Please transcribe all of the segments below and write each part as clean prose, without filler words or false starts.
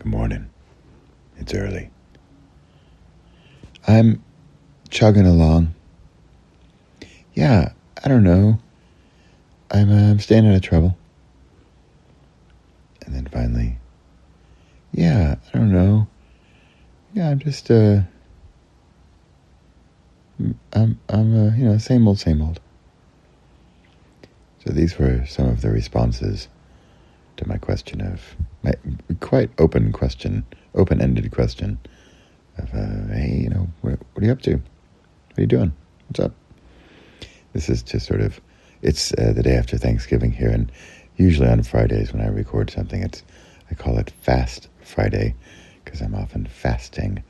Good morning. It's early. I'm chugging along. Yeah, I don't know. I'm staying out of trouble. And then finally, yeah, I don't know. Yeah, I'm just I'm same old, same old. So these were some of the responses to my question of my quite open-ended question of hey, what are you up to? What are you doing? What's up? This is just sort of, it's the day after Thanksgiving here, and usually on Fridays when I record something, I call it Fast Friday, because I'm often fasting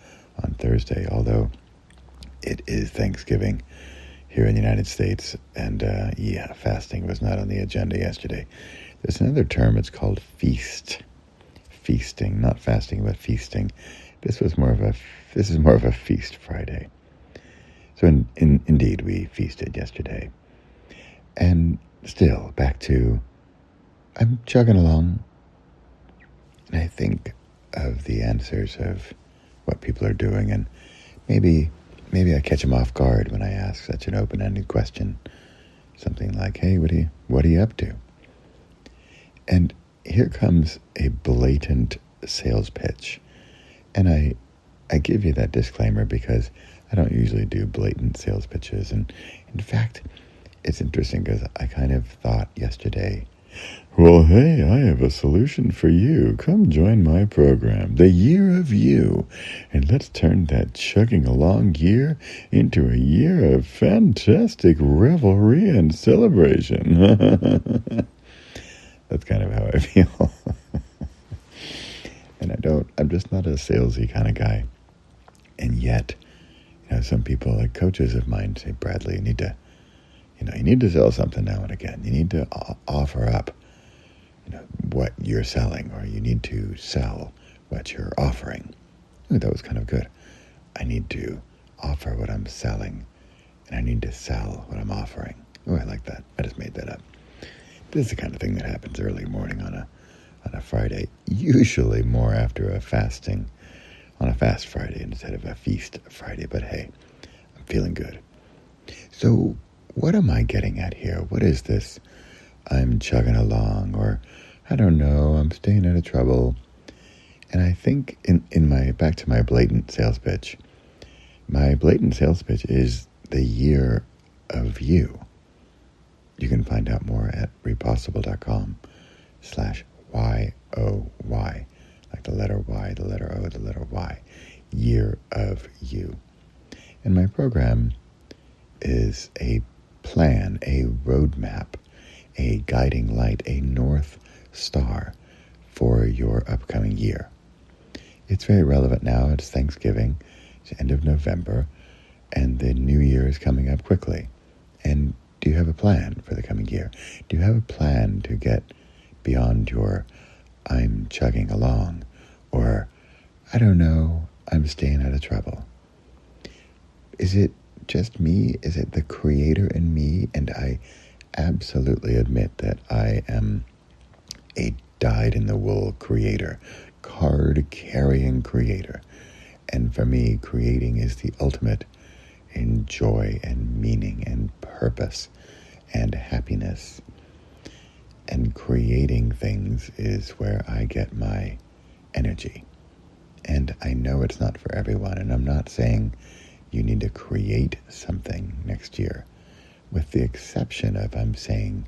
on Thursday, although it is Thanksgiving here in the United States, and fasting was not on the agenda yesterday. There's another term, it's called feasting, not fasting, but feasting. This is more of a feast Friday. So indeed, we feasted yesterday. And still, back to, I'm chugging along. And I think of the answers of what people are doing, and maybe I catch them off guard when I ask such an open-ended question. Something like, hey, what are you up to? And here comes a blatant sales pitch. And I give you that disclaimer because I don't usually do blatant sales pitches. And in fact, it's interesting because I kind of thought yesterday, well, hey, I have a solution for you. Come join my program, The Year of You. And let's turn that chugging along year into a year of fantastic revelry and celebration. That's kind of how I feel. And I'm just not a salesy kind of guy. And yet, some people, like coaches of mine, say, Bradley, you need to sell something now and again. You need to offer up, what you're selling, or you need to sell what you're offering. Ooh, that was kind of good. I need to offer what I'm selling, and I need to sell what I'm offering. Oh, I like that. I just made that up. This is the kind of thing that happens early morning on a Friday, usually more after on a fast Friday instead of a feast Friday. But hey, I'm feeling good. So what am I getting at here? What is this? I'm chugging along, or I don't know, I'm staying out of trouble. And I think back to my blatant sales pitch. My blatant sales pitch is the year of you. You can find out more at repossible.com/YOY, like the letter Y, the letter O, the letter Y, year of you. And my program is a plan, a roadmap, a guiding light, a North Star for your upcoming year. It's very relevant now. It's Thanksgiving. It's the end of November, and the new year is coming up quickly. And do you have a plan for the coming year? Do you have a plan to get beyond your I'm chugging along, or I don't know, I'm staying out of trouble? Is it just me? Is it the creator in me? And I absolutely admit that I am a dyed-in-the-wool creator, card-carrying creator. And for me, creating is the ultimate in joy and meaning and purpose and happiness. And creating things is where I get my energy. And I know it's not for everyone, and I'm not saying you need to create something next year, with the exception of I'm saying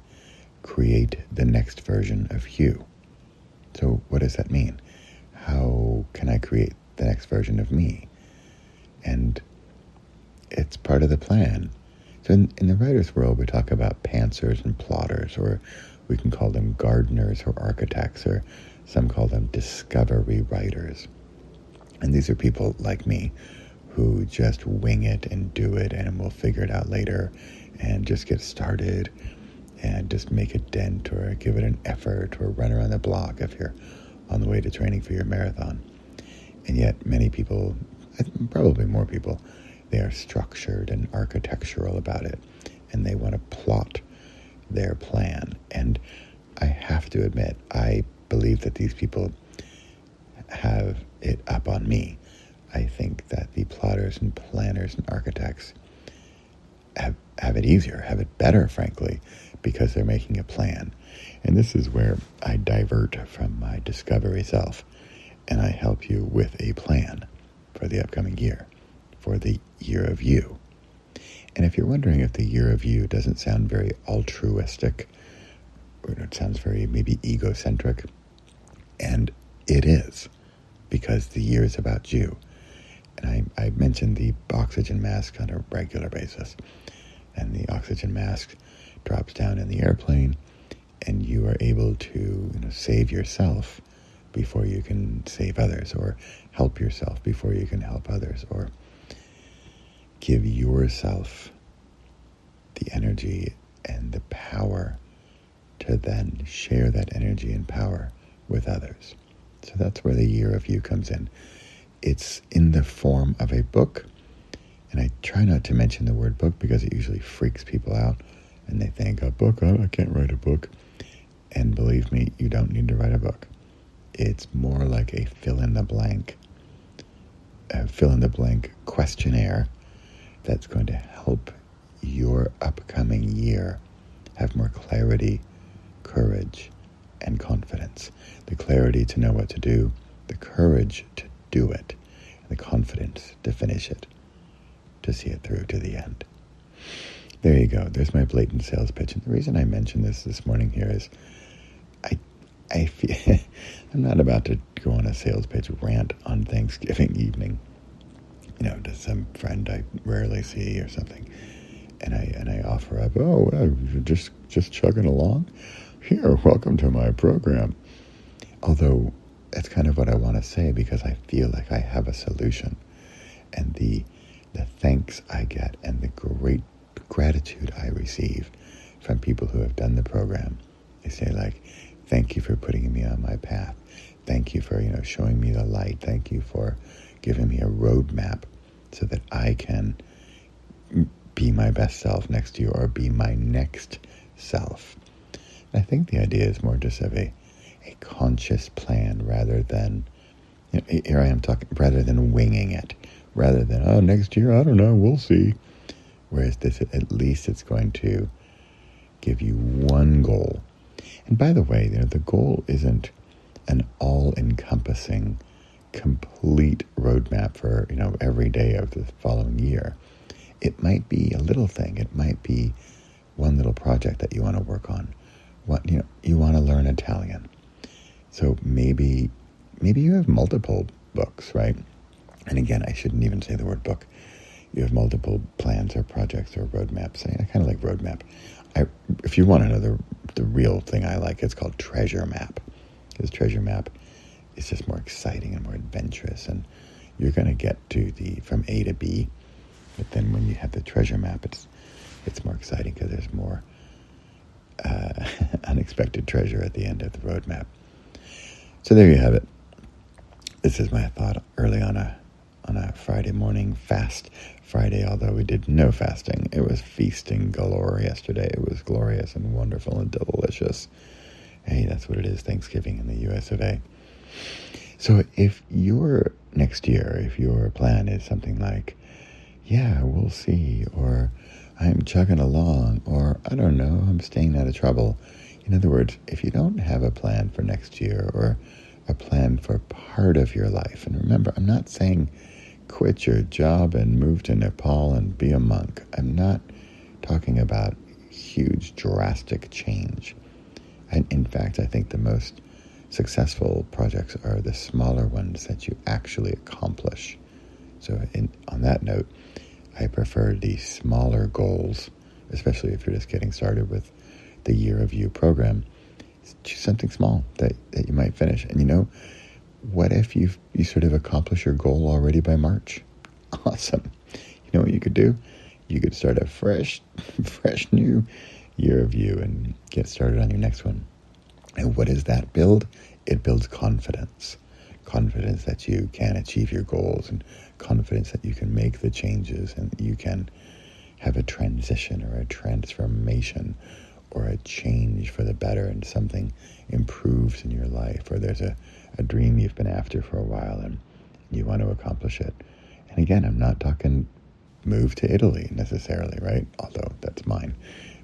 create the next version of you. So what does that mean? How can I create the next version of me? And it's part of the plan. So in the writer's world, we talk about pantsers and plotters, or we can call them gardeners or architects, or some call them discovery writers. And these are people like me who just wing it and do it, and we'll figure it out later and just get started and just make a dent or give it an effort or run around the block if you're on the way to training for your marathon. And yet many people, probably more people, they are structured and architectural about it, and they want to plot their plan. And I have to admit, I believe that these people have it up on me. I think that the plotters and planners and architects have it easier, have it better, frankly, because they're making a plan. And this is where I divert from my discovery self, and I help you with a plan for the upcoming year, for the year of you. And if you're wondering if the year of you doesn't sound very altruistic, or it sounds very maybe egocentric, and it is, because the year is about you. And I mentioned the oxygen mask on a regular basis. And the oxygen mask drops down in the airplane, and you are able to save yourself before you can save others, or help yourself before you can help others, or give yourself the energy and the power to then share that energy and power with others. So that's where the year of you comes in. It's in the form of a book. And I try not to mention the word book because it usually freaks people out. And they think, a book? Oh, I can't write a book. And believe me, you don't need to write a book. It's more like a fill-in-the-blank questionnaire that's going to help your upcoming year have more clarity, courage, and confidence. The clarity to know what to do, the courage to do it, and the confidence to finish it, to see it through to the end. There you go. There's my blatant sales pitch. And the reason I mentioned this morning here is I feel I'm not about to go on a sales pitch rant on Thanksgiving evening, to some friend I rarely see or something. And I offer up, you're just chugging along? Here, welcome to my program. Although that's kind of what I want to say, because I feel like I have a solution. And the thanks I get and the great gratitude I receive from people who have done the program. They say, like, thank you for putting me on my path. Thank you for, showing me the light. Thank you for giving me a roadmap so that I can be my best self next to you, or be my next self. I think the idea is more just of a conscious plan rather than, here I am talking, rather than winging it, rather than, next year, I don't know, we'll see. Whereas this, at least it's going to give you one goal. And by the way, the goal isn't an all-encompassing, complete roadmap for, every day of the following year. It might be a little thing. It might be one little project that you want to work on. You want to learn Italian. So maybe you have multiple books, right? And again, I shouldn't even say the word book. You have multiple plans or projects or roadmaps. I kind of like roadmap. If you want to know the real thing I like, it's called treasure map. Because treasure map is just more exciting and more adventurous, and you're going to get to from A to B. But then when you have the treasure map, it's more exciting because there's more unexpected treasure at the end of the roadmap. So there you have it. This is my thought early on a Friday morning fast Friday, although we did no fasting. It was feasting galore yesterday. It was glorious and wonderful and delicious. Hey, that's what it is, Thanksgiving in the US of A. So if your next year, if your plan is something like, yeah, we'll see, or I'm chugging along, or I don't know, I'm staying out of trouble. In other words, if you don't have a plan for next year, or a plan for part of your life, and remember, I'm not saying quit your job and move to Nepal and be a monk. I'm not talking about huge, drastic change. And in fact, I think the most successful projects are the smaller ones that you actually accomplish. So on that note, I prefer the smaller goals, especially if you're just getting started with the Year of You program. Choose something small that you might finish. And what if you sort of accomplish your goal already by March? Awesome. You know what you could do? You could start a fresh new Year of You and get started on your next one. And what does that build? It builds confidence. Confidence that you can achieve your goals, and confidence that you can make the changes, and you can have a transition or a transformation or a change for the better, and something improves in your life, or there's a dream you've been after for a while and you want to accomplish it. And again, I'm not talking move to Italy necessarily, right? Although that's mine.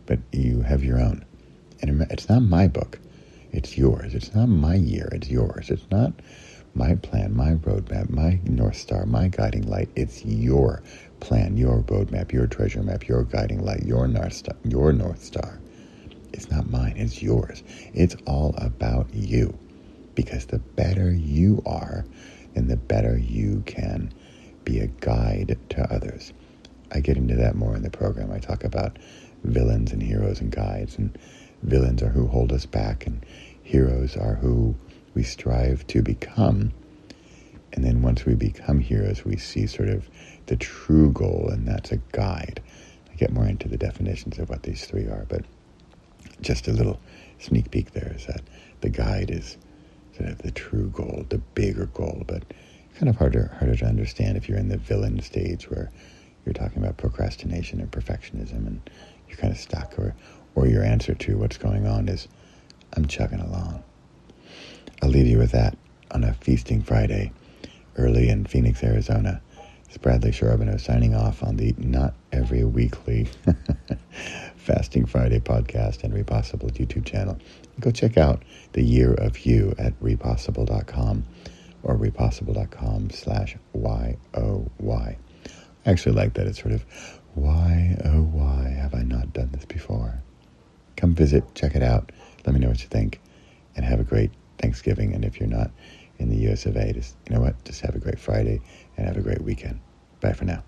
But you have your own. And it's not my book. It's yours. It's not my year. It's yours. It's not my plan, my roadmap, my North Star, my guiding light. It's your plan, your roadmap, your treasure map, your guiding light, your North Star. It's not mine. It's yours. It's all about you. Because the better you are, then the better you can be a guide to others. I get into that more in the program. I talk about villains and heroes and guides, and villains are who hold us back, and heroes are who we strive to become. And then once we become heroes, we see sort of the true goal, and that's a guide. I get more into the definitions of what these three are, but just a little sneak peek there is that the guide is sort of the true goal, the bigger goal, but kind of harder to understand if you're in the villain stage where you're talking about procrastination and perfectionism and you're kind of stuck, or your answer to what's going on is, I'm chugging along. I'll leave you with that on a feasting Friday early in Phoenix, Arizona. It's Bradley Charbonneau signing off on the not every weekly Fasting Friday podcast and Repossible YouTube channel. Go check out the Year of You at repossible.com or repossible.com/YOY. I actually like that. It's sort of, why, oh why have I not done this before? Come visit, check it out, let me know what you think, and have a great Thanksgiving. And if you're not in the US of A, just have a great Friday and have a great weekend. Bye for now.